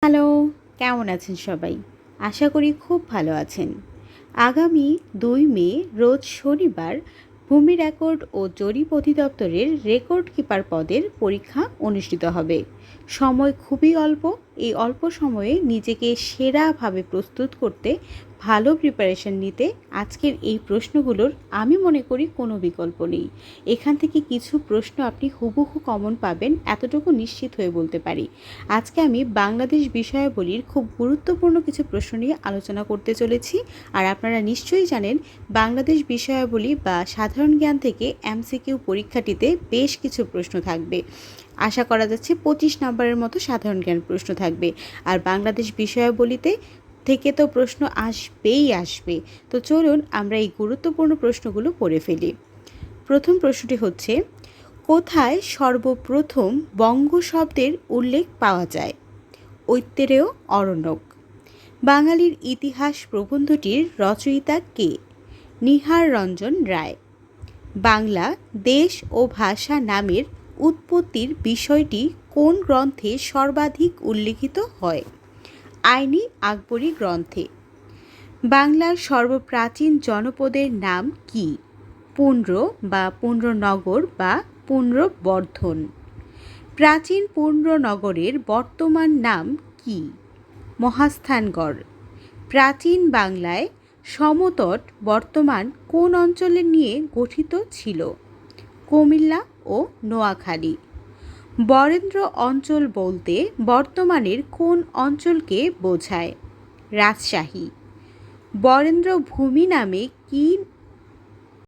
Hello, কেমন আছেন সবাই? আশা করি খুব ভালো আছেন। আগামী ২ মে রোজ শনিবার ভূমি রেকর্ড ও জরিপ অধিদপ্তরের রেকর্ড কিপার পদের পরীক্ষা অনুষ্ঠিত হবে। সময় খুবই অল্প। এই অল্প সময়ে নিজেকে সেরাভাবে প্রস্তুত করতে, ভালো প্রিপারেশন নিতে আজকের এই প্রশ্নগুলোর আমি মনে করি কোনো বিকল্প নেই। এখান থেকে কিছু প্রশ্ন আপনি হুবহু কমন পাবেন, এতটুকু নিশ্চিত হয়ে বলতে পারি। আজকে আমি বাংলাদেশ বিষয়াবলীর খুব গুরুত্বপূর্ণ কিছু প্রশ্ন নিয়ে আলোচনা করতে চলেছি। আর আপনারা নিশ্চয়ই জানেন, বাংলাদেশ বিষয়াবলী বা সাধারণ জ্ঞান থেকে এমসিকিউ পরীক্ষাটিতে বেশ কিছু প্রশ্ন থাকবে। আশা করা যাচ্ছে 25 নম্বরের মতো সাধারণ জ্ঞান প্রশ্ন থাকবে। আর বাংলাদেশ বিষয়াবলীতে থেকে তো প্রশ্ন আসবে। তো চলুন আমরা এই গুরুত্বপূর্ণ প্রশ্নগুলো পড়ে ফেলি। প্রথম প্রশ্নটি হচ্ছে, কোথায় সর্বপ্রথম বঙ্গ শব্দের উল্লেখ পাওয়া যায়? ঐত্রেয় অরণ্যক। বাঙালির ইতিহাস প্রবন্ধটির রচয়িতা কে? নিহার রঞ্জন রায়। বাংলা দেশ ও ভাষা নামের উৎপত্তির বিষয়টি কোন গ্রন্থে সর্বাধিক উল্লিখিত হয়? আইনি আকবরী গ্রন্থে। বাংলার সর্বপ্রাচীন জনপদের নাম কি? পুন্ড্র বা পুন্ড্রনগর বা পুন্ড্রবর্ধন। প্রাচীন পুন্ড্রনগরের বর্তমান নাম কি? মহাস্থানগড়। প্রাচীন বাংলায় সমতট বর্তমান কোন অঞ্চলে নিয়ে গঠিত ছিল? কুমিল্লা ও নোয়াখালী। বরেন্দ্র অঞ্চল বলতে বর্তমানের কোন অঞ্চলকে বোঝায়? রাজশাহী। বরেন্দ্র ভূমি নামে কি